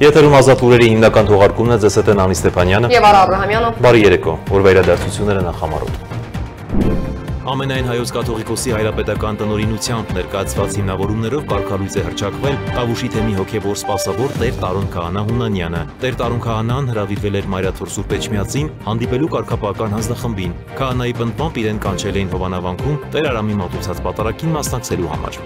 Եթերում ազատ լուրերի հիմնական թողարկումն է ԶՍՏ-ն Անի Ստեփանյանը եւ Արա Աբրահամյանը։ Բարի երեկո, օրվա իրադարձությունները նախամարոտ։ Ամենայն հայոց կաթողիկոսի հայրապետական տնօրինությամբ ներկայացված հիմնավորումներով կարգալույծ է հռչակվել Տավուշի թեմի հոգևոր սպասավոր Տեր Տարոն Քահանա Հունանյանը։ Տեր Տարոն Քահանան հրավիրվել էր Մայրաթոր Սուրբ Էջմիածին հանդիպելու կարգապահական հանձնախմբին։ Քահանայի պնդմամբ իրեն կանչել էին Հովանավանքում Տեր Արամի մատուցած պատարագին մասնակցելու համար։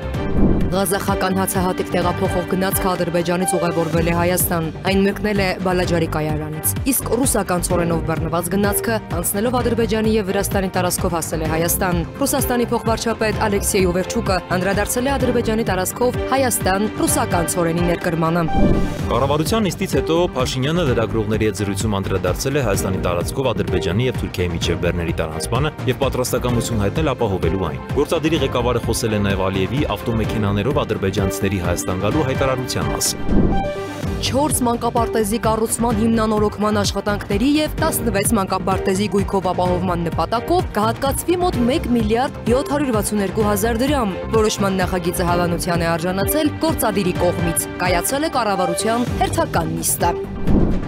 Ղազախական հացահատիկ տեղափոխող գնացքը Ադրբեջանից ուղևորվել է Հայաստան, այն մեկնել է Բալաջարի կայարանից։ Իսկ ռուսական ցորենով բռնված գնացքը անցնելով Ադրբեջանի եւ Վրաստանի տարածքով հասել է Հայաստան։ Ռուսաստանի փոխվարչապետ Ալեքսեյ Օվերչուկը անդրադարձել է Ադրբեջանի տարածքով Հայաստան ռուսական ցորենի ներկրմանը։ Կառավարության նիստից հետո Փաշինյանը լրագրողների հետ զրույցում անդրադարձել է Հայաստանի տարածքով Ադրբեջանի եւ Թուրքիայի միջև բեռների տարանցմանը եւ պատրաստակամություն հայտնել ապահովելու այն։ Գործադիրի ղեկավարը խոսել է նաեւ Ալիևի ավտոմեքենաներով ադրբեջանցիների Հայաստան գալու հայտարարության մասին։ 4 մանկապարտեզի կառուցման հիմնանորոգման աշխատանքների եւ 16 մանկապարտեզի գույքով ապահովման նպատակով կհատկացվի մոտ 1 միլիարդ 762 հազար դրամ։ Որոշման նախագիծը հավանության է արժանացել գործադիրի կողմից։ Կայացել է կառավարության հերթական նիստը։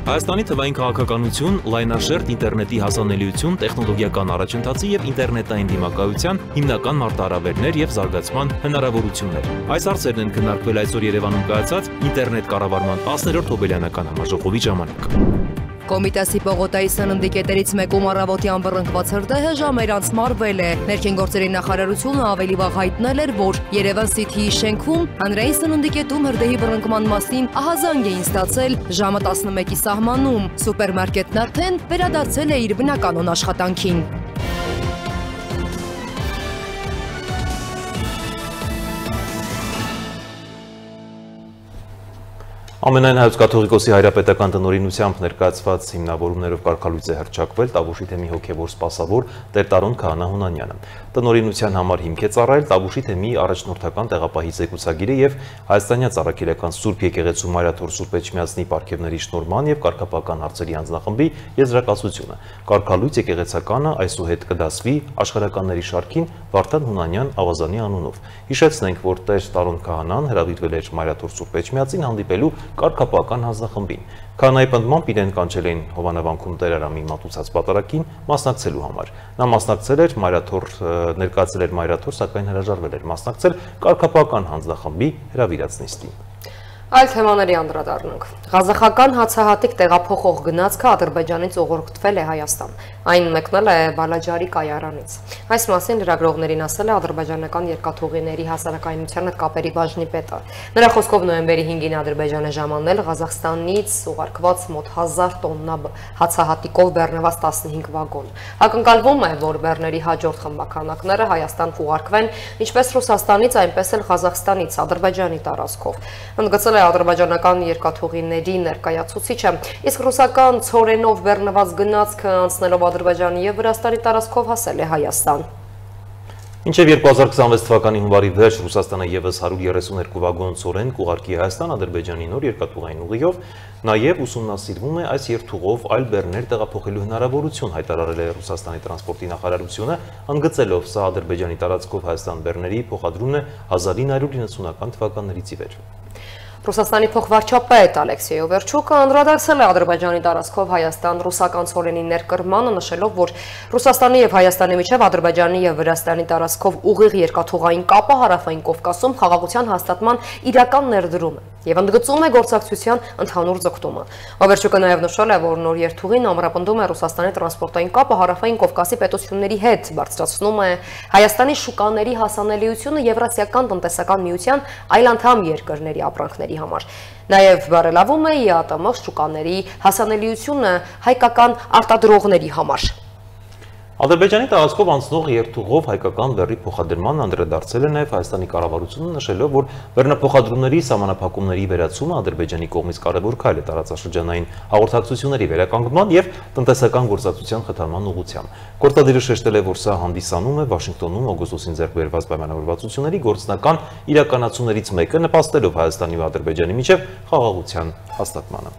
Հայաստանի թվային քաղաքականություն, լայնաշերտ ինտերնետի հասանելիություն, տեխնոլոգիական առաջընթացի եւ ինտերնետային դիմակայության հիմնական մարտահրավերներ եւ զարգացման հնարավորություններ։ Այս հարցերն են քննարկվել այսօր Երևանում կայացած ինտերնետ կառավարման 10-րդ հոբելյանական համաժողովի ժամանակ։ Կոմիտասի Պողոտայի սննդի կետերից մեկում առավոտյան բռնկված հրդեհը ժամեր անց մարվել է։ Ներքին գործերի նախարարությունը ավելի վաղ հայտնել էր, որ Երևան City-ի շենքում հանրային սննդի կետում հրդեհի բռնկման մասին ահազանգ էին ստացել ժամը 11-ի սահմանում։ Սուպերմարկետն արդեն վերադարձել է իր բնականոն աշխատանքին։ Ամենայն հայոց կաթողիկոսի հայրապետական տնօրինությամբ ներկայացված հիմնավորումներով կարգալույծ է հռչակվել Տավուշի թեմի հոգևոր սպասավոր Տեր Տարոն Քահանա Հունանյանը։ Տնօրինության համար հիմք է ծառայել Տավուշի թեմի առաջնորդական տեղապահի զեկուցագիրը եւ Հայաստանյան Ծառայական Սուրբ Եկեղեցու Մայրաթոր Սուրբ Էջմիածնի պարգևների շնորհման եւ կարգապահական հարցերի հանձնախմբի եզրակացությունը։ Կարգալույծ եկեղեցականը այսուհետ կդասվի աշխարհականների շարքին Վարդան Հունանյան ավազանի անունով։ Հիշեցնենք, որ Տեր Տարոն Քահանան հրավիրվել էր Մայրաթոր Սուրբ Էջմիածին հանդիպելու կարգապահական հանձնախմբին։ Քահանայի պնդմամբ իրեն կանչել էին Հովանավանքում Տեր Արամի մատուցած պատարագին մասնակցելու համար։ Նա մասնակցել էր ներկայացել էր Մայրաթոր, սակայն հրաժարվել էր մասնակցել կարգապահական հանձնախմբի հրավիրած նիստին։ Այլ թեմաների անդրադառնանք։ Ղազախական հացահատիկ տեղափոխող գնացքը Ադրբեջանից ուղղորդվել է Հայաստան։ Այն մեկնել է Բալաջարի կայարանից։ Այս մասին լրագրողներին ասել է ադրբեջանական երկաթուղիների հասարակայնությանը կապերի բաժնի պետը։ Նրա խոսքով նոյեմբերի 5-ին Ադրբեջանը ժամանել Ղազախստանից ուղարկված մոտ 1000 տոննա հացահատիկով բեռնված 15 վագոն։ Ակնկալվում է, որ բեռների հաջորդ խմբականակները Հայաստան կուղարկվեն ինչպես Ռուսաստանից, այնպես էլ Ղազախստանից Ադրբեջանի տարածքով։ Ընդգծել է ադրբեջանական երկաթուղիների ներկայացուցիչը, իսկ ռուսական ցորենով բեռնված գնացքը անցնելով Ադրբեջանի եւ Վրաստանի տարածքով հասել է Հայաստան։ Մինչև 2026 թվականի հունվարի վերջ Ռուսաստանը եւս 132 վագոն ցորեն կուղարկի Հայաստան Ադրբեջանի նոր երկաթուղային ուղիով, նաեւ ուսումնասիրվում է այս երթուղով այլ բեռներ տեղափոխելու հնարավորություն, հայտարարել է Ռուսաստանի տրանսպորտի նախարարությունը, ընդգծելով սա Ադրբեջանի տարածքով Հայաստան բեռների փոխադրումն է 1990-ական թվականներից ի վեր։ Ռուսաստանի փոխվարչապետ Ալեքսեյ Օվերչուկը անդրադարձել է Ադրբեջանի տարածքով Հայաստան ռուսական ցորենի ներկրմանը, նշելով, որ Ռուսաստանի եւ Հայաստանի միջև Ադրբեջանի եւ Վրաստանի տարածքով ուղիղ երկաթուղային կապը Հարավային Կովկասում խաղաղության հաստատման իրական ներդրում է եւ ընդգծում է գործակցության ընդհանուր ձգտումը։ Օվերչուկը նաեւ նշել է, որ նոր երթուղին ամրապնդում է Ռուսաստանի տրանսպորտային կապը Հարավային Կովկասի պետությունների հետ, բարձրացնում է Հայաստանի շուկաների հասանելիությունը Եվրասիական տնտեսական միության այլ անդամ երկրների ապրանքների համար։ Նաև բարելավում է ԵԱՏՄ շուկաների հասանելիությունը հայկական արտադրողների համար։ Ադրբեջանի տարածքով անցնող երթուղով հայկական բեռի փոխադրման անդրադարձել է նաև Հայաստանի կառավարությունը, նշելով, որ բեռնափոխադրումների սահմանափակումների վերացումը Ադրբեջանի կողմից կարևոր քայլ է տարածաշրջանային հաղորդակցությունների վերականգնման եւ տնտեսական գործակցության խթանման ուղղությամբ։ Գործադիրը շեշտել է, որ սա հանդիսանում է Վաշինգտոնում օգոստոսին ձեռք բերված պայմանավորվածությունների գործնական իրականացումներից մեկը, նպաստելով Հայաստանի ու Ադրբեջանի միջև խաղաղության հաստատմանը։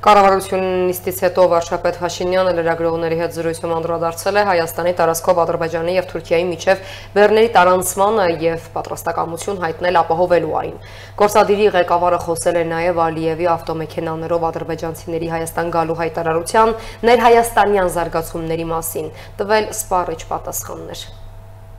Կառավարությունից հետո վարչապետ Փաշինյանը լրագրողների հետ զրույցում անդրադարձել է Հայաստանի տարածքով Ադրբեջանի եւ Թուրքիայի միջև բեռների տարանցմանը եւ պատրաստակամություն հայտնել ապահովելու այն։ Գործադիրի ղեկավարը խոսել է նաեւ Ալիևի ավտոմեքենաներով ադրբեջանցիների Հայաստան գալու հայտարարության ներհայաստանյան զարգացումների մասին, տվել սպառիչ պատասխաններ։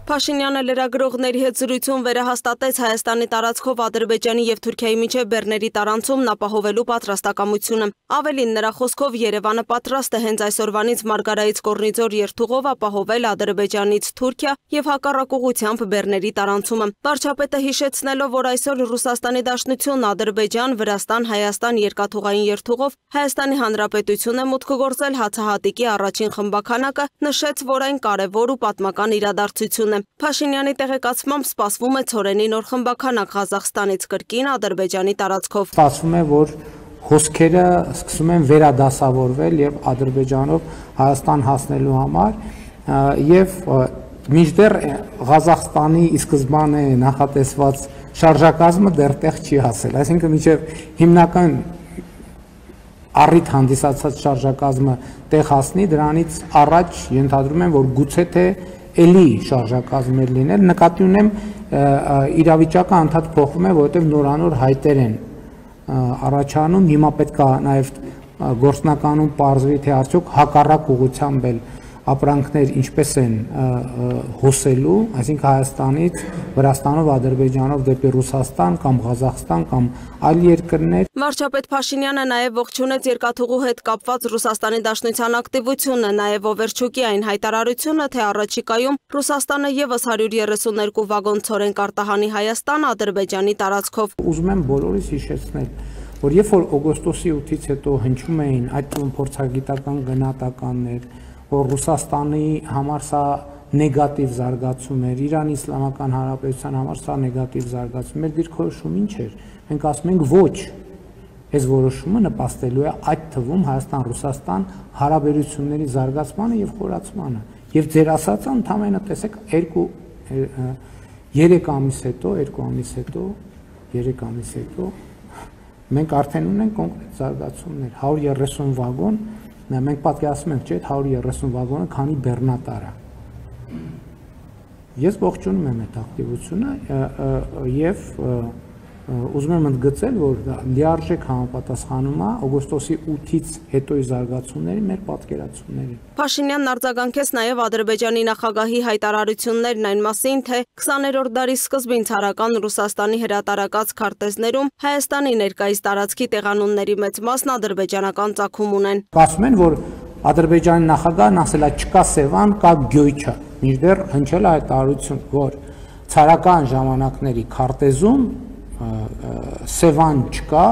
Փաշինյանը լրագրողների հետ զրույցում վերահաստատեց Հայաստանի տարածքով Ադրբեջանի եւ Թուրքիայի միջև բեռների տարանցումն ապահովելու պատրաստակամությունը։ Ավելին, նրա խոսքով Երևանը պատրաստ է հենց այսօրվանից Մարգարայից Կորնիձոր երթուղով ապահովել Ադրբեջանից Թուրքիա եւ հակառակ ուղղությամբ բեռների տարանցումը։ Վարչապետը հիշեցնելով, որ այսօր Ռուսաստանի Դաշնությունն Ադրբեջան, Վրաստան, Հայաստան երկաթուղային երթուղով Հայաստանի Հանրապետություն է մուտք գործել հացահատիկի առաջին խմբականակը, նշեց, որ այն կարևոր ու պատմական իրադարձություն է։ Փաշինյանի տեղեկացմամբ սպասվում է ցորենի նոր խմբականակ Ղազախստանից կրկին Ադրբեջանի տարածքով։ Սպասվում է, որ հոսքերը սկսում են վերադասավորվել եւ Ադրբեջանով Հայաստան հասնելու համար եւ մինչդեռ Ղազախստանի ի սկզբանե նախատեսված շարժակազմը դեռ տեղ չի հասել, այսինքն մինչեւ հիմնական առիթ հանդիսացած շարժակազմը տեղ հասնի, դրանից առաջ ենթադրում եմ, որ գուցե թե էլի շարժակազմեր լինել, նկատի ունեմ իրավիճակը անդադ փոխվում է, որովհետև նորանոր հայտեր են առաջանում, հիմա պետք է նաև գործնականում պարզվի, թե արդյոք հակառակ ուղղությամբ էլ ապրանքներ ինչպես են հոսելու, այսինքն Հայաստանից, Վրաստանով, Ադրբեջանով դեպի Ռուսաստան կամ Ղազախստան կամ այլ երկրներ։ Վարչապետ Փաշինյանը նաև ողջունեց երկաթուղու հետ կապված Ռուսաստանի Դաշնության ակտիվությունը, նաև Օվերչուկի այն հայտարարությունը, թե առաջիկայում Ռուսաստանը եւս 132 վագոն ցորեն կարտահանի Հայաստան Ադրբեջանի տարածքով։ Ուզում եմ բոլորիս հիշեցնել, որ երբ որ օգոստոսի 8-ից հետո հնչում էին այդ փորձագիտական գնահատականներ, որ Ռուսաստանի համար սա նեգատիվ զարգացում էր, Իրանի Իսլամական Հանրապետության համար սա նեգատիվ զարգացում էր, դիրքորոշում ինչ էր։ Մենք ասում ենք ոչ, այս որոշումը նպաստելու է այդ թվում Հայաստան-Ռուսաստան հարաբերությունների զարգացմանը եւ խորացմանը։ Եվ ձեր ասածը ընդամենը տեսեք 3 ամիս հետո մենք արդեն ունենք կոնկրետ զարգացումներ, 130 վագոն, մենք պատկերացնում ենք, չէ՞, 130 վագոնը քանի բեռնատար է։ Ես ողջունում եմ այդ ակտիվությունը եւ ուզում եմ ընդգծել, որ լիարժեք համապատասխանում է օգոստոսի 8-ից հետոյի զարգացումների մեր պատկերացումներին։ Փաշինյանն արձագանքեց նաև Ադրբեջանի նախագահի հայտարարություններն այն մասին, թե 20-րդ դարի սկզբին ցարական Ռուսաստանի հրատարակած քարտեզներում Հայաստանի ներկայիս տարածքի տեղանունների մեծ մասն ադրբեջանական ծագում ունեն։ Ասում են, որ Ադրբեջանի նախագահն ասել է չկա Սևան, կա Գյոյչա։ Մինչդեռ հնչել է հայտարարություն, որ ցարական ժամանակների քարտեզում Սևան չկա,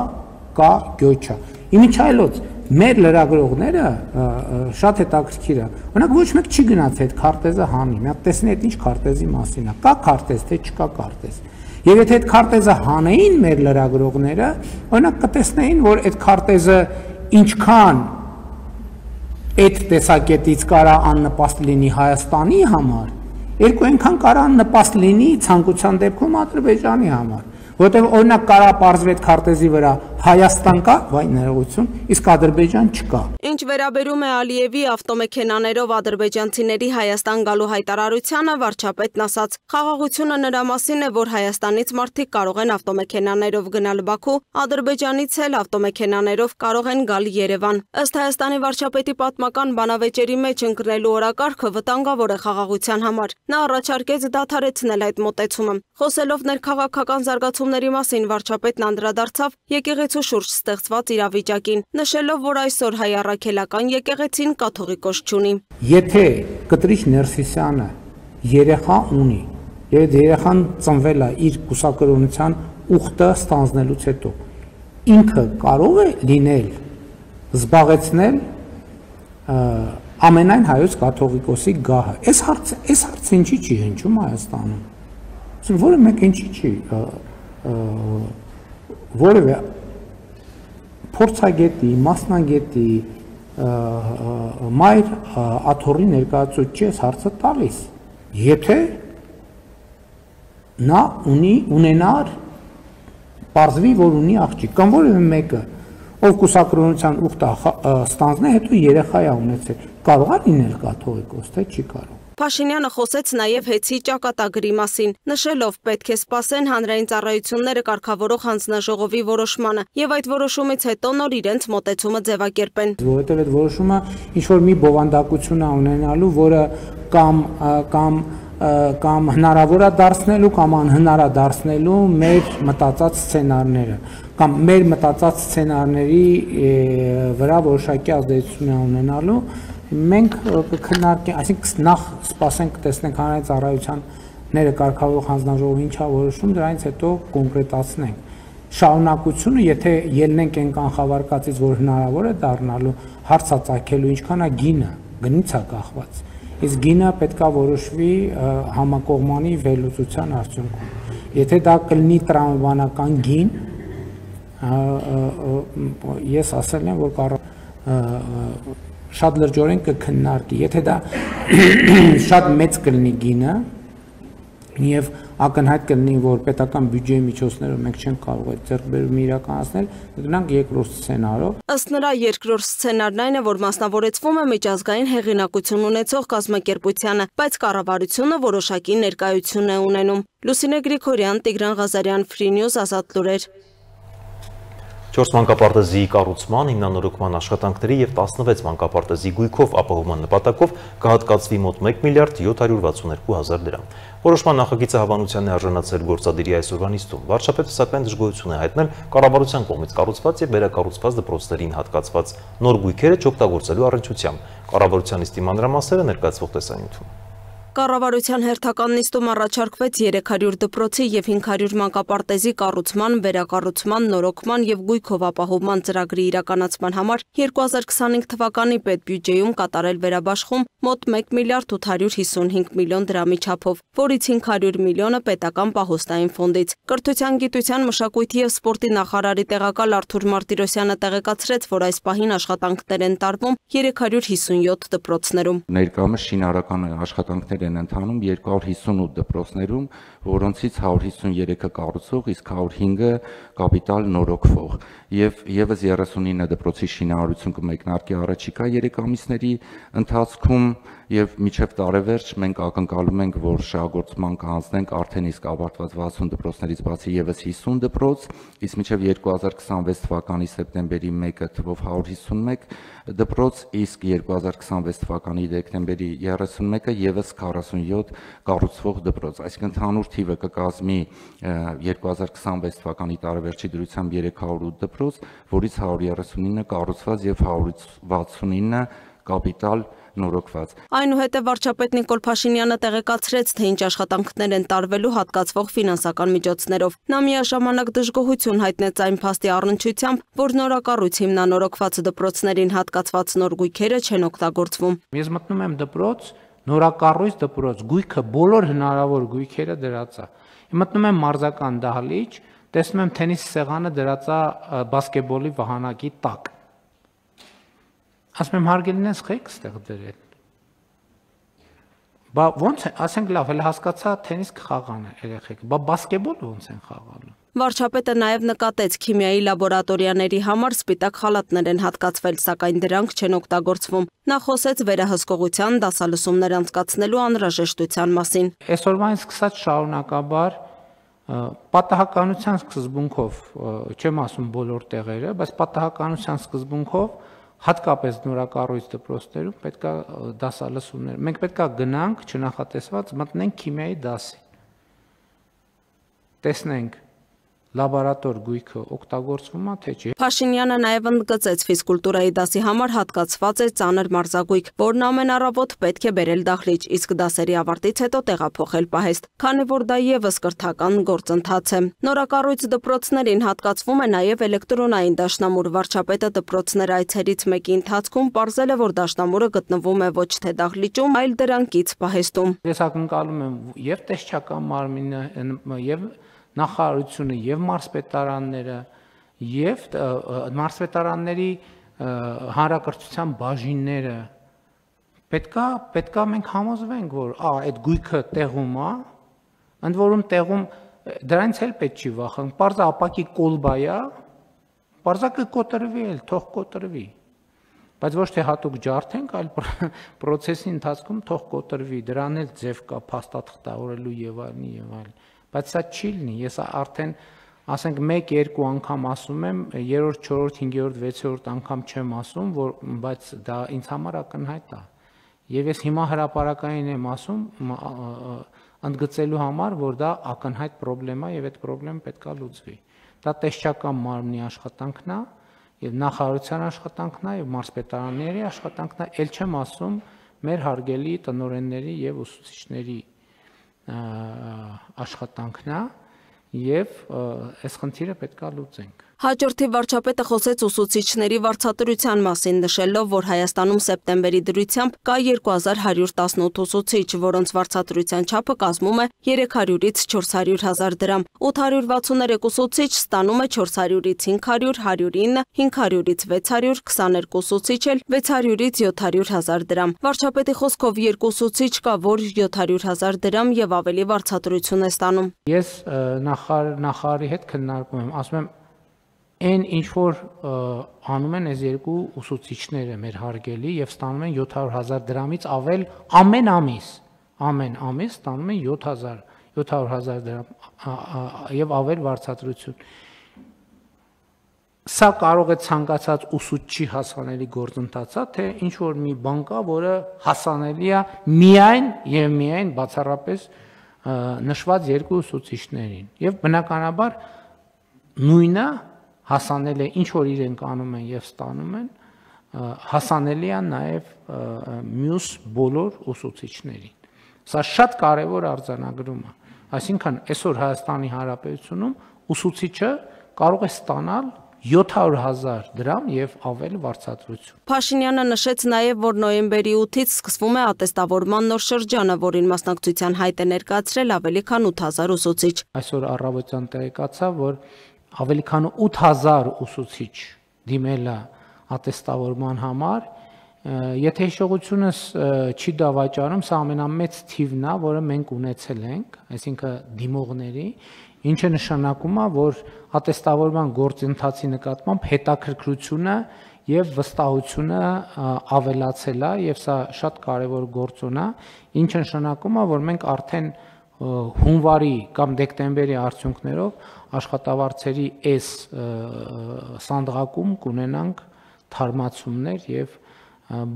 կա Գյոյչա։ Իմիջայլոց մեր լրագրողները շատ հետաքրքիր է։ Օրինակ ոչ մեկ չի գնաց այդ քարտեզը հանի։ Մի հատ տեսնի այդ ինչ քարտեզի մասին է։ Կա քարտեզ, թե չկա քարտեզ։ Եվ եթե այդ քարտեզը հանեին մեր լրագրողները, օրինակ կտեսնեին, որ այդ քարտեզը ինչքան այդ տեսակետից կարա աննպաստ լինի Հայաստանի համար, երկու այնքան կարա աննպաստ լինի ցանկության դեպքում Ադրբեջանի համար, որտեղ օրինակ կարա պարզվի այդ քարտեզի վրա Հայաստան կա, վայ ներողություն, իսկ Ադրբեջան չկա։ Ինչ վերաբերում է Ալիևի ավտոմեքենաներով ադրբեջանցիների Հայաստան գալու հայտարարությանը, վարչապետն ասաց. «Խաղաղությունը նրա մասին է, որ Հայաստանից մարդիկ կարող են ավտոմեքենաներով գնալ Բաքու, Ադրբեջանից էլ ավտոմեքենաներով կարող են գալ Երևան»։ Ըստ Հայաստանի վարչապետի պատմական բանավեճերի մեջ ընկնելու օրակարգը վտանգավոր է խաղաղության համար։ Նա առաջարկեց դադարեցնել այդ մոտեցումը։ Խոսելով ներքաղաքական զարգացումների մասին, վարչապետն անդրադարձավ եկեղեցու շուրջ ստեղծված իրավիճակին, նշելով, որ այսօր հայ առաքելական եկեղեցին կաթողիկոս չունի։ Եթե Կտրիչ Ներսիսյանը երեխա ունի, եւ երեխան ծնվել է իր կուսակրոնության ուխտը ստանձնելուց հետո, ինքը կարող է լինել զբաղեցնել ամենայն հայոց կաթողիկոսի գահը։ Այս հարցը ինչի չի հնչում Հայաստանում։ Որը մեկ ինչի չի որևէ փորձագետի, մասնագետի, մայր աթոռի ներկայացուցիչ չի հարցը տալիս։ Եթե նա ունենար, պարզվի, որ ունի աղջիկ, կամ որևէ մեկը, ով կուսակրոնության ուխտա ստանձն է, հետո երեխա է ունեցել։ Կարող է լինել կաթողիկոս, թե չի կարող։ Փաշինյանը խոսեց նաև հեծի ճակատագրի մասին, նշելով պետք է սպասեն հանրային ծառայությունները կարգավորող հանձնաժողովի որոշմանը եւ այդ որոշումից հետո նոր իրենց մոտեցումը ձևակերպեն։ Որովհետեւ այդ որոշումը ինչ որ մի բովանդակություն է ունենալու, որը կամ հնարավոր է դարձնելու կամ անհնար է դարձնելու մեր մտածած սցենարները կամ մեր մտածած սցենարների վրա որոշակի ազդեցություն է ունենալու։ Մենք կքննարկենք, այսինքն նախ սպասենք տեսնենք հանրային ծառայությունները կարգավորող հանձնաժողովը ինչ է որոշում, դրանից հետո կոնկրետացնենք։ Շարունակությունը, եթե ելնենք այն կանխավարկածից, որ հնարավոր է դառնալու, հարցածագելու ինչքան է գինը, գնից է կախված։ Իսկ գինը պետք է որոշվի համակողմանի վերլուծության արդյունքում։ Եթե դա կլինի տրամաբանական գին, ես ասել եմ, որ շատ լրջորեն կքննարկի, եթե դա շատ մեծ կլինի գինը եւ ակնհայտ կլինի, որ պետական բյուջեի միջոցներով մենք չենք կարող այդ ձեռքբերումը իրականացնել, դրանք երկրորդ սցենարով։ Ըստ նրա երկրորդ սցենարն այն է, որ մասնավորեցվում է միջազգային հեղինակություն ունեցող կազմակերպությանը, բայց կառավարությունը որոշակի ներկայություն է ունենում։ Լուսինե Գրիգորյան, Տիգրան Ղազարյան, Free News, Ազատ լուրեր։ 4 մանկապարտեզի կառուցման, հիմնանորոգման աշխատանքների և 16 մանկապարտեզի գույքով ապահովման նպատակով կհատկացվի մոտ 1 միլիարդ 762 հազար դրամ։ Որոշման նախագիծը հավանության է արժանացել գործադիրի այսօրվա նիստում։ Վարչապետը սակայն դժգոհություն է հայտնել կառավարության կողմից կառուցված և վերակառուցված դպրոցներին հատկացված նոր գույքերը չօգտագործելու առնչությամբ։ Կառավարության նիստի մանրամասները ներկայացվող տեսանյութում։ Կառավարության հերթական նիստում առաջարկվեց 300 դպրոցի և 500 մանկապարտեզի կառուցման, վերակառուցման, նորոգման և գույքով ապահովման ծրագրի իրականացման համար 2025 թվականի պետբյուջեում կատարել վերաբաշխում մոտ 1 միլիարդ 855 միլիոն դրամի չափով, որից 500 միլիոնը պետական պահոստային ֆոնդից։ Կրթության, գիտության, մշակույթի և սպորտի նախարարի տեղակալ Արթուր Մարտիրոսյանը տեղեկացրեց, որ այս պահին աշխատանքներ են տարվում 357 դպրոցներում։ Ներկայումս շինարարական աշխատանքներ են ընթանում 258 դպրոցներում, որոնցից 153-ը կառուցող, իսկ 105-ը կապիտալ նորոգվող, եւ եւս 39 դպրոցի շինարարություն կմեկնարկի առաջիկա 3 ամիսների ընթացքում եւ մինչեւ տարեվերջ մենք ակնկալում ենք, որ շահագործման կհանձնենք արդեն իսկ ավարտված 60 դպրոցներից բացի եւս 50 դպրոց, իսկ մինչեւ 2026 թվականի սեպտեմբերի 1-ը թվով 151 դպրոց, իսկ 2026 թվականի դեկտեմբերի 31-ը եւս 47 կառուցվող դպրոց, այսինքն ընդհանուր թիվը կկազմի 2026 թվականի տարեվերջի դրությամբ 308 դպրոց, որից 139 կառուցված եւ 169 կապիտալ նորոգված։ Այնուհետև վարչապետ Նիկոլ Փաշինյանը տեղեկացրեց, թե ինչ աշխատանքներ են տարվելու հատկացվող ֆինանսական միջոցներով։ Նա միաժամանակ դժգոհություն հայտնեց այն փաստի առնչությամբ, որ նորակառույց հիմնանորոգված դպրոցներին հատկացված նոր գույքերը չեն օգտագործվում։ Ես մտնում եմ դպրոց, նորակառույց դպրոց, գույքը բոլոր հնարավոր գույքերը դրած է։ Մտնում եմ մարզական դահլիճ, տեսնում եմ թենիս սեղանը դրած է բասկետբոլի վահանակի տակ։ Ասում եմ հարգելին ես խեք ստեղ դրել։ Բա ոնց է, ասենք լավ, հələ հասկացա թենիս կխաղան երեխեք, բա բասկետբոլ ոնց են խաղալու։ Վարչապետը նաև նկատեց քիմիայի լաբորատորիաների համար սպիտակ խալաթներ են հատկացվել, սակայն դրանք չեն օգտագործվում։ Նա խոսեց վերահսկողության, դասալսումներ անցկացնելու անհրաժեշտության մասին։ Այսօրվանից սկսած շարունակաբար պատահականության սկզբունքով, չեմ ասում բոլոր տեղերը, բայց պատահականության սկզբունքով հատկապես նորակառույց դպրոցներում պետք է դասալսումներ։ Մենք պետք է գնանք չնախատեսված մտնենք քիմիայի դասին։ Տեսնենք լաբորատոր գույքը օգտագործվում է թե չի։ Փաշինյանը նաև ընդգծեց ֆիզկուլտուրայի դասի համար հատկացված է ծանր մարզագույք, որն ամեն առավոտ պետք է բերել դահլիճ, իսկ դասերի ավարտից հետո տեղափոխել պահեստ, քանի որ դա եւս կրթական գործընթաց է։ Նորակառույց դպրոցներին հատկացվում է նաև էլեկտրոնային դաշնամուր։ Վարչապետը դպրոցներ այցերից մեկի ընթացքում պարզել է, որ դաշնամուրը գտնվում է ոչ թե դահլիճում, այլ դրանքից պահեստում։ Ես ակնկալում եմ եւ տեսչական մարմինը եւ նախարարությունը եւ մարզպետարանները եւ մարզպետարանների հանրակրթության բաժինները պետքա մենք համոզվենք, որ այդ գույքը տեղում է, ընդ որում տեղում դրանից էլ պետք չի վախենալ, պարզը ապակի կոլբա է, Պարզակը կոտրվի էլ, թող կոտրվի։ Բայց ոչ թե հատուկ ջարդենք, այլ process-ի ընթացքում թող կոտրվի, դրան էլ ձև կա փաստաթղթավորելու եւ այլն։ Բայց սա չի լինի, ես արդեն ասենք 1-2 անգամ ասում եմ, 3-րդ, 4-րդ, 5-րդ, 6-րդ անգամ չեմ ասում, բայց դա ինձ համար ակնհայտ է։ Եվ ես հիմա հրապարակային եմ ասում, ընդգծելու համար, որ դա ակնհայտ խնդրեմ է եւ այդ խնդրեմ պետք է լուծվի։ Դա տեսչական մարմնի աշխատանքն է, եւ նախարարության աշխատանքն է եւ մարզպետարանների աշխատանքն է, ել չեմ ասում մեր հարգելի տնօրենների եւ ուսուցիչների աշխատանքն է եւ այս խնդիրը պետք է լուծենք։ Հաջորդի վարչապետը խոսեց ուսուցիչների վարձատրության մասին, նշելով, որ Հայաստանում սեպտեմբերի դրությամբ կա 2118 ուսուցիչ, որոնց վարձատրության չափը կազմում է 300-ից 400 հազար դրամ։ 863 ուսուցիչ ստանում է 400-ից 500, 109, 500-ից 600, 22 ուսուցիչ էլ 600-ից 700 հազար դրամ։ Վարչապետի խոսքով 2 ուսուցիչ կա, որ 700 հազար դրամ եւ ավելի վարձատրություն է ստանում։ Ես նախարարի հետ քննարկում եմ, ասում եմ Այն ինչ որ անում են այս երկու ուսուցիչները մեր հարգելի եւ ստանում են 700 հազար դրամից ավել ամեն ամիս ստանում են 700 հազար դրամ եւ ավել վարձատրություն։ Սա կարող է ցանկացած ուսուցչի հասանելի գործընթաց է, թե ինչ որ մի բան կա, որը հասանելի է միայն եւ միայն բացառապես նշված երկու ուսուցիչներին եւ բնականաբար նույնը հասանել է ինչ որ իրենք անում են եւ ստանում են, հասանելի է նաեւ մյուս բոլոր ուսուցիչներին։ Սա շատ կարեւոր արձանագրում է։ Այսինքն այսօր Հայաստանի Հանրապետությունում ուսուցիչը կարող է ստանալ 700 հազար դրամ եւ ավել վարձատրություն։ Փաշինյանը նշեց նաեւ, որ նոյեմբերի 8-ից սկսվում է ատեստավորման նոր շրջանը, որին մասնակցության հայտ է ներկայացրել ավելի քան 8000 ուսուցիչ։ Այսօր առավոտյան տեղեկացա, որ ավելի քան 8000 ուսուցիչ դիմել է ատեստավորման համար։ Եթե հիշողությունս չի դավաճանում, սա ամենամեծ թիվն է, որը մենք ունեցել ենք, այսինքն դիմողների, ինչը նշանակում է, որ ատեստավորման գործընթացի նկատմամբ հետաքրքրությունը եւ վստահությունը ավելացել է եւ սա շատ կարեւոր գործոն է, ինչը նշանակում է, որ մենք արդեն հունվարի կամ դեկտեմբերի արդյունքներով աշխատավարձերի այս սանդղակում կունենանք թարմացումներ եւ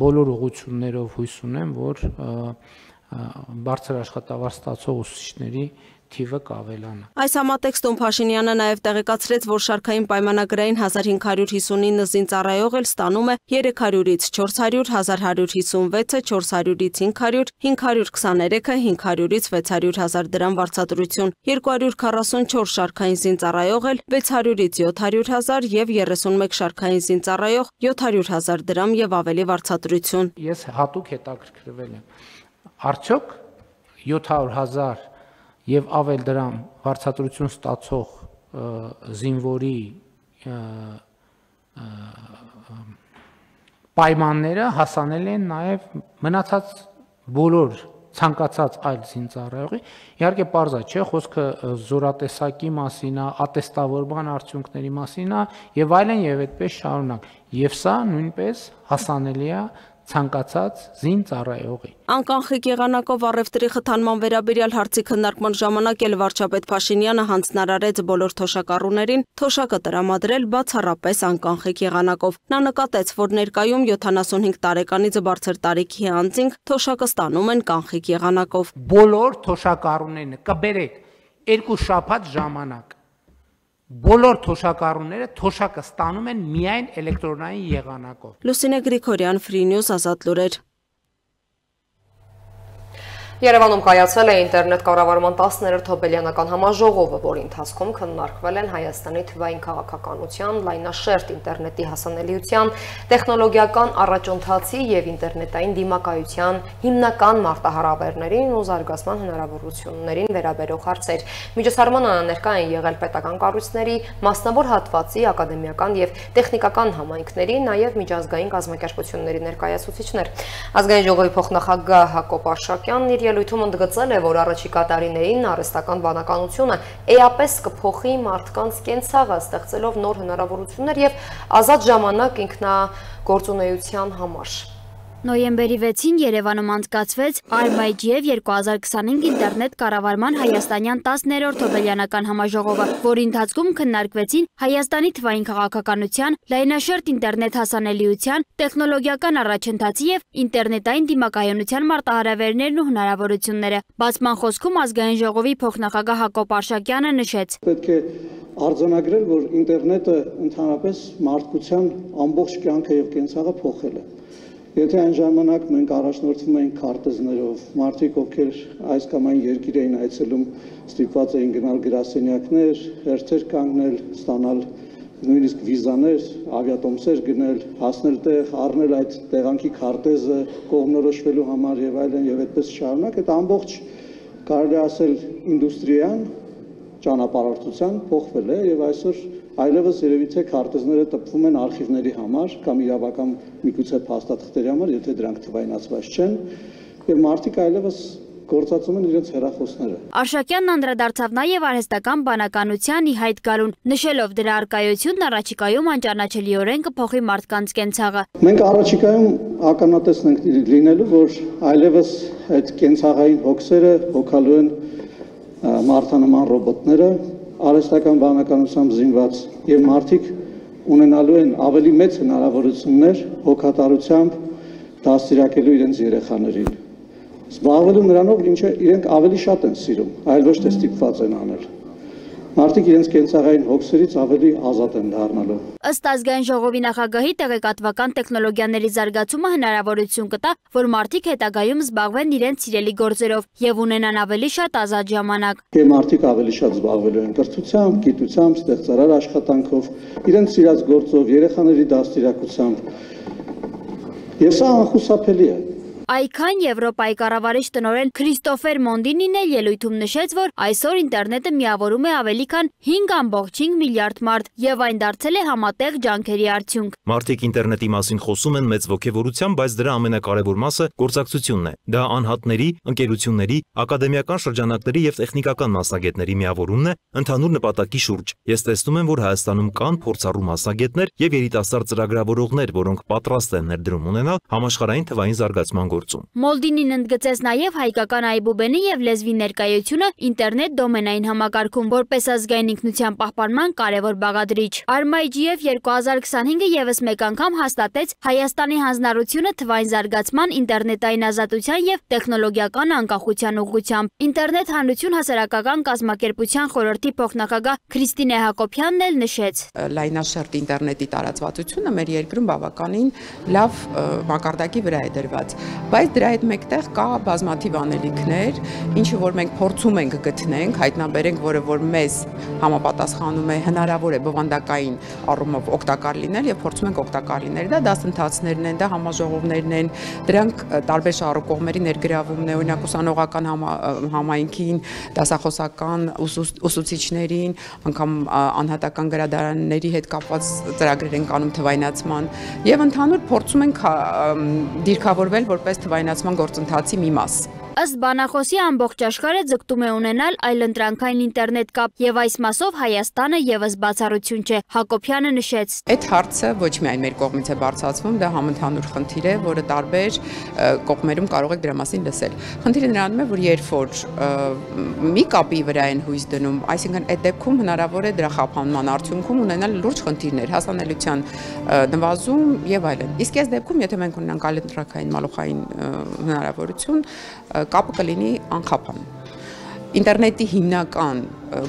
բոլոր ուղղություններով հույս ունեմ, որ բարձր աշխատավարձ ստացող ուսուցիչների թիվը կավելանա։ Այս համատեքստում Փաշինյանը նաև տեղեկացրեց, որ շարքային պայմանագրային 1559 զինծառայող էլ ստանում է 300-ից 400, 1156-ը 400-ից 500, 523-ը 500-ից 600 հազար դրամ վարձատրություն, 244 շարքային զինծառայող էլ 600-ից 700 հազար եւ 31 շարքային զինծառայող 700 հազար դրամ եւ ավելի վարձատրություն։ Ես հատուկ հետաքրքրվել եմ, արդյոք 700 հազար եւ ավել դրամ վարձատրություն ստացող զինվորի պայմանները հասանելի են նաեւ մնացած բոլոր ցանկացած այլ զինծառայողի։ Իհարկե պարզ է, չէ, խոսքը զորատեսակի մասին է, ատեստավորման արդյունքների մասին է եւ այլն եւ այդպես շարունակ։ Եվ սա նույնպես հասանելի է ցանկացած զինծառայողի։ Անկանխիկ եղանակով առևտրի խթանման վերաբերյալ հարցի քննարկման ժամանակ էլ վարչապետ Փաշինյանը հանձնարարեց բոլոր թոշակառուներին թոշակը տրամադրել բացառապես անկանխիկ եղանակով։ Նա նկատեց, որ ներկայում 75 տարեկանից բարձր տարիքի անձինք թոշակը ստանում են կանխիկ եղանակով։ Բոլոր թոշակառուներն կբերեք 2 շաբաթ ժամանակ։ Բոլոր թոշակառուները թոշակը ստանում են միայն էլեկտրոնային եղանակով։ Լուսինե Գրիգորյան, Free News, Ազատ լուրեր։ Երևանում կայացել է ինտերնետ կառավարման 10-րդ հոբելյանական համաժողովը, որի ընթացքում քննարկվել են Հայաստանի թվային քաղաքականության, լայնաշերտ ինտերնետի հասանելիության, տեխնոլոգիական առաջընթացի եւ ինտերնետային դիմակայության հիմնական մարտահրավերներին ու զարգացման հնարավորություններին վերաբերող հարցեր։ Միջոցառմանը ներկա են եղել պետական կառույցների, մասնավոր հատվածի, ակադեմիական եւ տեխնիկական համայնքների, նաեւ միջազգային կազմակերպությունների ներկայացուցիչներ։ Ազգային ժողովի փոխնախագահ Հակոբ Արշակյանն իր ելույթում ընդգծել է, որ առաջիկա տարիներին արհեստական բանականությունը էապես կփոխի մարդկանց կենցաղը, ստեղծելով նոր հնարավորություններ եւ ազատ ժամանակ ինքնագործունեության համար։ Նոյեմբերի 6-ին Երևանում անցկացվեց RMIGF 2025 ինտերնետ կառավարման հայաստանյան 10-րդ հոբելյանական համաժողովը, որի ընթացքում քննարկվեցին Հայաստանի թվային քաղաքականության, լայնաշերտ ինտերնետ հասանելիության, տեխնոլոգիական առաջընթացի եւ ինտերնետային դիմակայունության մարտահրավերներն ու հնարավորությունները։ Բացման խոսքում ազգային ժողովի փոխնախագահ Հակոբ Արշակյանը նշեց. Պետք է արձանագրել, որ ինտերնետը ընդհանրապես մարդկության ամբողջ կյանքը եւ կենցաղը փոխել է։ Եթե այն ժամանակ մենք առաջնորդվում էինք քարտեզներով, մարդիկ, ովքեր այս կամ այն երկիր էին այցելում, ստիպված էին գնալ գրասենյակներ, հերթեր կանգնել, ստանալ նույնիսկ վիզաներ, ավիատոմսեր գնել, հասնել տեղ, առնել այդ տեղանքի քարտեզը կողմնորոշվելու համար եւ այլն եւ այդպես շարունակ, այդ ամբողջ կարելի ասել ինդուստրիան ճանապարհորդության փոխվել է եւ այսօր այլևս երևի թե քարտեզները տպվում են արխիվների համար կամ իրավական միգուցե փաստաթղթերի համար, եթե դրանք թվայնացված չեն, եւ մարդիկ այլևս գործածում են իրենց հեռախոսները։ Արշակյանն անդրադարձավ նաեւ արհեստական բանականության ի հայտ գալուն, նշելով դրա առկայությունն առաջիկայում անճանաչելիորեն կփոխի մարդկանց կենցաղը։ Մենք առաջիկայում ականատես ենք լինելու, որ այլևս այդ կենցաղային հոգսերը հոգալու են մարդանման ռոբոտները, արհեստական բանականությամբ զինված եւ մարդիկ ունենալու են ավելի մեծ հնարավորություններ հոգատարությամբ դաստիարակելու իրենց երեխաներին, զբաղվելու նրանով, ինչը իրենք ավելի շատ են սիրում, այլ ոչ թե ստիպված են անել։ Մարդիկ իրենց կենցաղային հոգսերից ավելի ազատ են դառնալու։ Ըստ ազգային ժողովի նախագահի տեղեկատվական տեխնոլոգիաների զարգացումը հնարավորություն կտա, որ մարդիկ հետագայում զբաղվեն իրենց սիրելի գործերով եւ ունենան ավելի շատ ազատ ժամանակ։ Մարդիկ ավելի շատ զբաղվելու են կրթությամբ, գիտությամբ, ստեղծարար աշխատանքով, իրենց սիրած գործով, երեխաների դաստիարակությամբ։ Եվ սա անխուսափելի է։ ICANN Եվրոպայի կառավարիչ տնօրեն Քրիստոֆեր Մոնդինին էլ ելույթում նշեց, որ այսօր ինտերնետը միավորում է ավելի քան 5.5 միլիարդ մարդ եւ այն դարձել է համատեղ ջանքերի արդյունք։ Մարդիկ ինտերնետի մասին խոսում են մեծ ոգևորությամբ, բայց դրա ամենակարևոր մասը գործակցությունն է։ Դա անհատների, ընկերությունների, ակադեմիական շրջանակների եւ տեխնիկական մասնագետների միավորումն է ընդհանուր նպատակի շուրջ։ Ես տեսնում եմ, որ Հայաստանում կան փորձառու մասնագետներ եւ երիտասարդ ծրագրավորողներ, որոնք պատրաստ են ներդրում ունենալ համաշխարհային թվային զարգացման Մոլդինին ընդգծեց նաև հայկական այբուբենի եւ լեզվի ներկայությունը ինտերնետ դոմենային համակարգում, որպես ազգային ինքնության պահպանման կարևոր բաղադրիչ։ RMIGF 2025-ը եւս մեկ անգամ հաստատեց Հայաստանի հանձնառությունը թվային զարգացման, ինտերնետային ազատության եւ տեխնոլոգիական անկախության ուղղությամբ։ Ինտերնետ հանրություն հասարակական կազմակերպության խորհրդի փոխնախագահ Քրիստինե Հակոբյանն էլ նշեց. Լայնաշերտ ինտերնետի տարածվածությունը մեր երկրում բավականին լավ մակարդակի վրա է դրված, բայց դրա հետ մեկտեղ կա բազմաթիվ անելիքներ, ինչը որ մենք փորձում ենք գտնենք, հայտնաբերենք, որը որ մեզ համապատասխանում է, հնարավոր է բովանդակային առումով օգտակար լինել եւ փորձում ենք օգտակար լինել։ Դա դասընթացներն են, դա համաժողովներն են, դրանք տարբեր շահառու ներգրավումն է, օրինակ ուսանողական համայնքին, դասախոսական ուսուցիչներին, անգամ անհատական գրադարանների հետ կապված ծրագրեր են անում թվայնացման եւ ընդհանուր փորձում ենք դիրքավորվել որպես թվայնացման գործընթացի մի մաս։ Ըստ բանախոսի ամբողջ աշխարհը ձգտում է ունենալ այլընտրանքային ինտերնետ կապ եւ այս մասով Հայաստանը եւս բացառություն չէ։ Հակոբյանը նշեց. Այդ հարցը ոչ միայն մեր կողմից է բարձրացվում, դա համընդհանուր խնդիր է, որը տարբեր կողմերում կարող եք դրա մասին լսել։ Խնդիրը նրանում է, որ երբ որ մի կապի վրա են հույս դնում, այսինքն այդ դեպքում հնարավոր է դրա խափանման արդյունքում ունենալ լուրջ խնդիրներ, հասանելիության նվազում եւ այլն։ Իսկ այս դեպքում, եթե մենք ունենանք այլընտրանքային մալուխային հնարավորություն, կապը կլինի անխափան։ Ինտերնետի հիմնական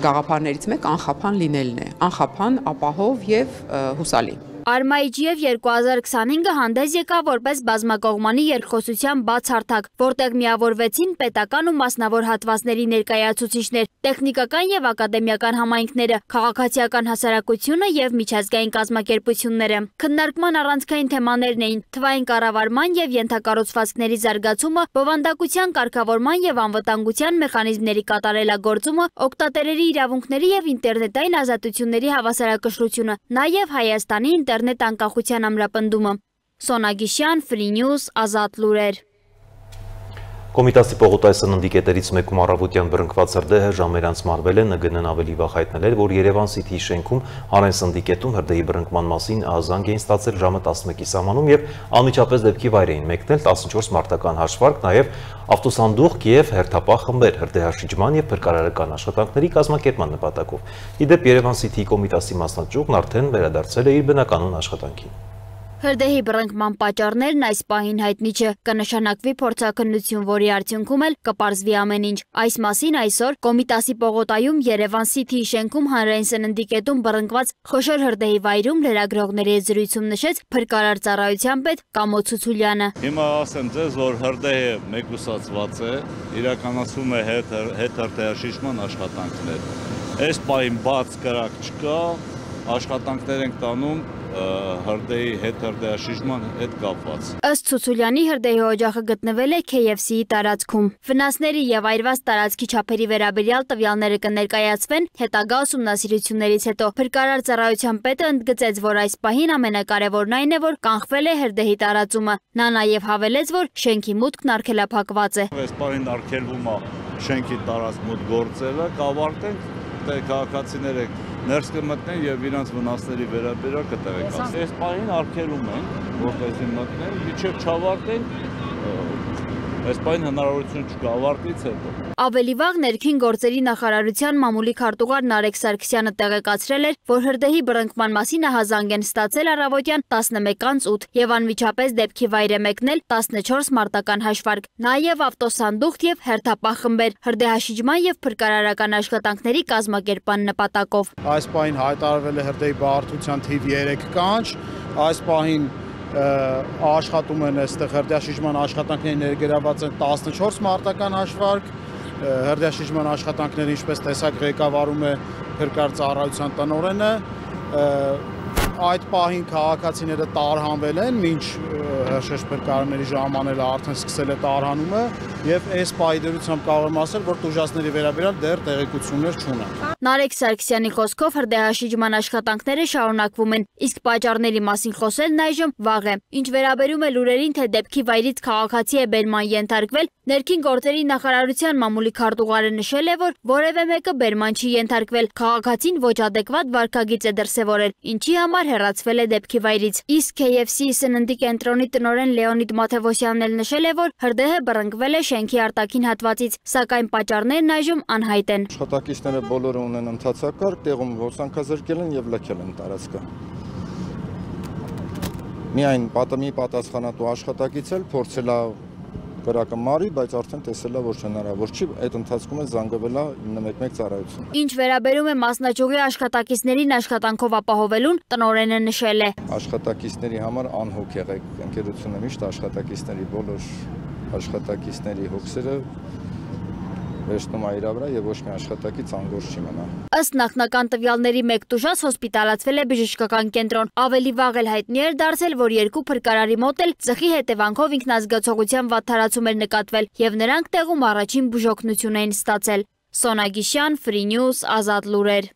գաղափարներից մեկը անխափան լինելն է, անխափան, ապահով եւ հուսալի։ RMIGF 2025-ը հանդես եկավ որպես բազմակողմանի երկխոսության բաց հարթակ, որտեղ միավորվեցին պետական ու մասնավոր հատվածների ներկայացուցիչներ, տեխնիկական եւ ակադեմիական համայնքները, քաղաքացիական հասարակությունը եւ միջազգային կազմակերպությունները։ Քննարկման առանցքային թեմաներն էին թվային կառավարման եւ ենթակառուցվածքների զարգացումը, բովանդակության կարգավորման եւ անվտանգության մեխանիզմների կատարելագործումը, օգտատերերի իրավունքների եւ ինտերնետային ազատությունների հավասարակշռությունը, նաեւ Հայաստանի ինտերնետ անկախության ամրապնդումը։ Սոնա Գիշյան, Free News, Ազատ լուրեր։ Կոմիտասի Պողոտայի սննդի կետերից մեկում առավոտյան բռնկված հրդեհը ժամեր անց մարվել է, ՆԳՆ-ն ավելի վաղ հայտնել էր, որ Երևան City-ի շենքում Հանրային սննդի կետում հրդեհի բռնկման մասին ահազանգ էին ստացել ժամը 11-ի սահմանում եւ անմիջապես դեպքի վայր էին մեկնել 14 մարտական հաշվարկ, նաեւ ավտոսանդուղք եւ հերթապահ խմբեր հրդեհաշիջման եւ փրկարարական աշխատանքների կազմակերպման նպատակով։ Իդեպ Երևան City-ի Կոմիտասի մասնաճյուղն արդեն վերադարձել է իր բնականոն աշխատանքին։ Հրդեհի բռնկման պատճառներն այս պահին հայտնի չէ, կնշանակվի փորձաքննություն, որի արդյունքում էլ կպարզվի ամեն ինչ։ Այս մասին այսօր Կոմիտասի Պողոտայում Երևան City-ի շենքում Հանրային սննդի կետում բռնկված խոշոր հրդեհի վայրում լրագրողների հետ զրույցում նշեց փրկարար ծառայության պետ Կամո Ցուցուլյանը։ Հիմա ասեմ ձեզ, որ հրդեհը մեկուսացված է, իրականացում է հետհրդեհաշիջման աշխատանքներ։ Այս պահին բաց կրակ չկա, աշխատանքներ ենք տանում հրդեհի հետհրդեհաշիջման հետ կապված։ Ըստ Ցուցուլյանի հրդեհի օջախը գտնվել է KFC-ի տարածքում։ Վնասների եւ այրված տարածքի չափերի վերաբերյալ տվյալները կներկայացվեն հետագա ուսումնասիրություններից հետո։ Փրկարար ծառայության պետը ընդգծեց, որ այս պահին ամենակարևորն այն է, որ կանխվել է հրդեհի տարածումը։ Նա նաեւ հավելեց, որ շենքի մուտքն արգելափակված է։ Այս պահին արգելվում է շենքի տարածք մուտք գործելը, կավարտենք, քաղաքացիները ներս կմտնեն եւ իրանց վնասների վերաբերյալ կտեղեկացնեն։ Այս պահին արգելում են, որպեսզի մտնեն, մինչեւ չավարտենք, այս պահին հնարավորություն չկա ավարտից հետո։ Ավելի վաղ ներքին գործերի նախարարության մամուլի քարտուղար Նարեկ Սարգսյանը տեղեկացրել էր, որ հրդեհի բռնկման մասին ահազանգ են ստացել առավոտյան 11:08 եւ անմիջապես դեպքի վայր է մեկնել 14 մարտական հաշվարկ, նաեւ ավտոսանդուղք եւ հերթապահ խմբեր հրդեհաշիջման եւ փրկարարական աշխատանքների կազմակերպման նպատակով։ Այս պահին հայտարարվել է հրդեհի բարդության թիվ 3 կանչ, այս պահին աշխատում են այստեղ հրդեհաշիջման աշխատանքների ներգրաված են 14 մարտական հաշվարկ, հրդեհաշիջման աշխատանքները ինչպես տեսակ ղեկավարում է փրկարար ծառայության տնօրենը, այդ պահին քաղաքացիները տարհանվել են, մինչ հրշեջ փրկարարների ժամանելը արդեն սկսել է տարհանումը եւ այս պահի դրությամբ կարող եմ ասել, որ տուժածների վերաբերյալ դեռ տեղեկություններ չունենք։ Նարեկ Սարգսյանի խոսքով հրդեհաշիջման աշխատանքները շարունակվում են, իսկ պատճառների մասին խոսելն այժմ վաղ է։ Ինչ վերաբերում է լուրերին, թե դեպքի վայրից քաղաքացի է բերման ենթարկվել, ներքին գործերի նախարարության մամուլի քարտուղարը նշել է, որ որևէ մեկը բերման չի ենթարկվել, քաղաքացին ոչ ադեկվատ վարքագիծ է դրսևորել, ինչի համար հեռացվել է դեպքի վայրից։ Իսկ KFC-ի սննդի կենտրոնի տնօրեն Լեոնիդ Մաթևոսյանն էլ նշել է, որ հրդեհը բռնկվել է շենքի արտաքին հատվածից, սակայն պատճառներն այժմ անհայտ են։ Աշխատակիցները բոլորը ունեն ընթացակարգ, տեղում ոսանքազրկել են եւ լքել են տարածքը։ Միայն պատմի պատասխանատու աշխատակից էլ փորձել է կրակը մարի, բայց արդեն տեսել է, որ հնարավոր չի, այդ ընթացքում է զանգվել է 911 ծառայություն։ Ինչ վերաբերում է մասնաճյուղի աշխատակիցներին աշխատանքով ապահովելուն, տնօրենը նշել է. Աշխատակիցների համար անհոգ եղեք, ընկերությունը միշտ աշխատակիցների բոլոր աշխատակիցների հոգսերը վերցնում է իր վրա եւ ոչ մի աշխատակից անգործ չի մնա։ Ըստ նախնական տվյալների մեկ տուժած հոսպիտալացվել է բժշկական կենտրոն։ Ավելի վաղ էլ հայտնի էր դարձել, որ երկու փրկարարի մոտ էլ ծխի հետևանքով ինքնազգացողության վատթարացում էր նկատվել եւ նրանք տեղում առաջին բուժօգնություն էին ստացել։ Սոնա Գիշյան, Free News, Ազատ լուրեր։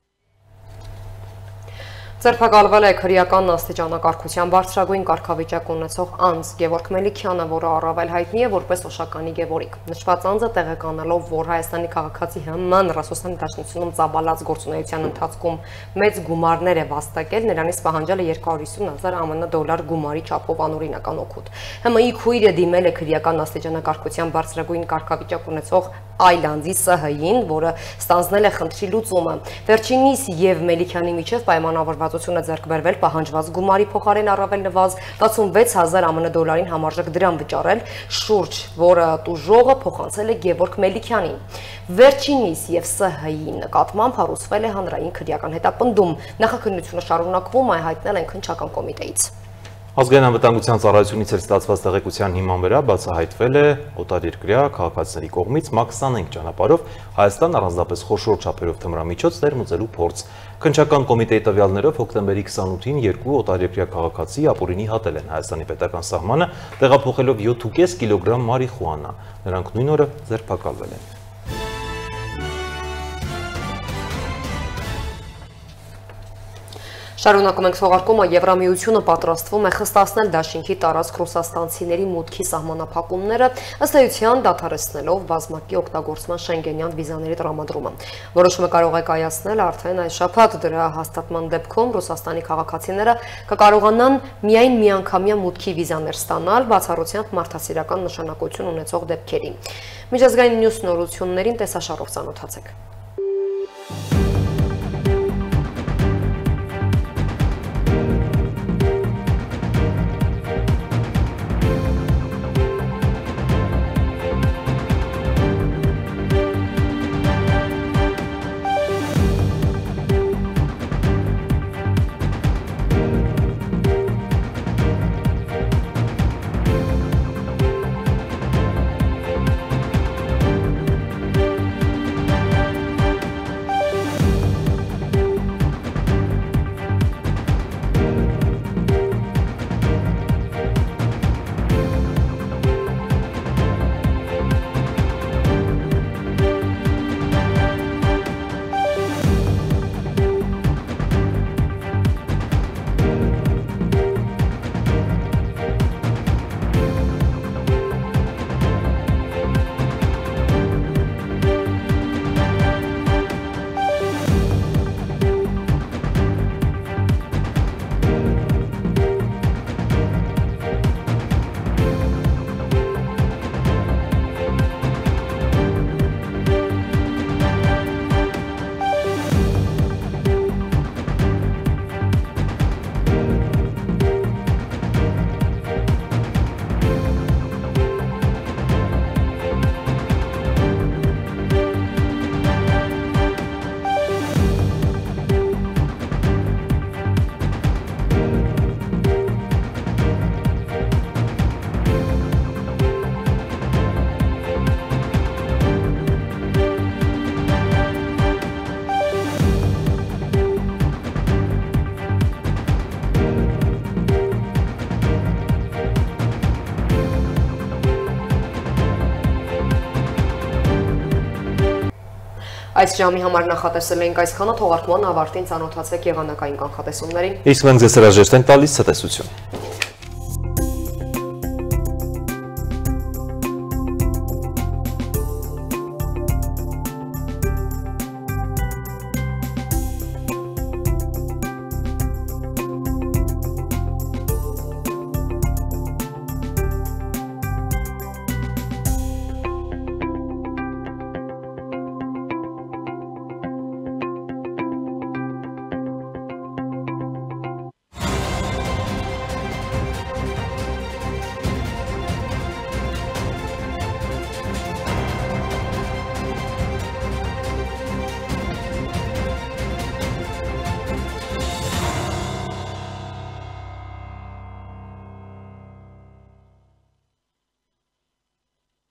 Ձերբակալվել է քրեական աստիճանակարգության բարձրագույն կարգավիճակ ունեցող անձ Գևորգ Մելիքյանը, որը առավել հայտնի է որպես Օշականի Գևորգ։ Նշված անձը տեղեկանալով, որ Հայաստանի քաղաքացի հիման Ռասուսանի Դաշնությունում ծավալած գործունեության ընթացքում մեծ գումարներ է վաստակել, նրանից պահանջել է 250,000 ԱՄՆ գումարի չափով անօրինական օգուտ։ ՀՄԻ քույրը դիմել է քրեական աստիճանակարգության բարձրագույն կարգավիճակ ունեցող այլ անձի ՍՀ-ին, որը ստանձնել է խնդրի լուծումը։ Վերջինիս եւ Մելիքյանի միջև պայմանավորվածություն է ձեռք բերվել պահանջված գումարի փոխարեն առավել նվազ 66,000 ԱՄՆ համարժեք դրամ վճարել, շուրջ, որը տուժողը փոխանցել է Գևորգ Մելիքյանին։ Վերջինիս եւ ՍՀ-ի նկատմամբ հարուցվել է հանրային քրեական հետապնդում։ Նախաքննությունը շարունակվում է, հայտնել են քննչական կոմիտեից։ Ազգային անվտանգության ծառայությունից էլ ստացված տեղեկության հիման վրա բացահայտվել է օտարերկրյա քաղաքացիների կողմից MAX 25 ճանապարհով Հայաստան առանձնապես խոշոր չափերով թմրամիջոց ներմուծելու փորձ։ Քննչական կոմիտեի տվյալներով հոկտեմբերի 28-ին երկու օտարերկրյա քաղաքացի ապօրինի հատել են Հայաստանի պետական սահմանը, տեղափոխելով 7.5 կիլոգրամ մարիխուանա։ Նրանք նույն օրը ձերբակալվել են։ Շարունակում ենք թողարկումը, Եվրամիությունը պատրաստվում է խստացնել դաշինքի տարածք ռուսաստանցիների մուտքի սահմանափակումները, ըստ էության դադարեցնելով բազմակի օգտագործման շենգենյան վիզաների տրամադրումը։ Որոշումը կարող է կայացնել արդեն այս շաբաթ, դրա հաստատման դեպքում Ռուսաստանի քաղաքացիները կկարողանան միայն միանգամյա մուտքի վիզաներ ստանալ, բացառությամբ մարդասիրական նշանակություն ունեցող դեպքերի։ Միջազգային մյուս նորություններին տեսաշարով ծանոթացեք։ Այս ժամի համար նախատեսել ենք այսքանը, թողարկման ավարտին ծանոթացեք եղանակային կանխատեսումներին։ Իսկ մենք ձեզ հրաժեշտ ենք տալիս ցտեսություն։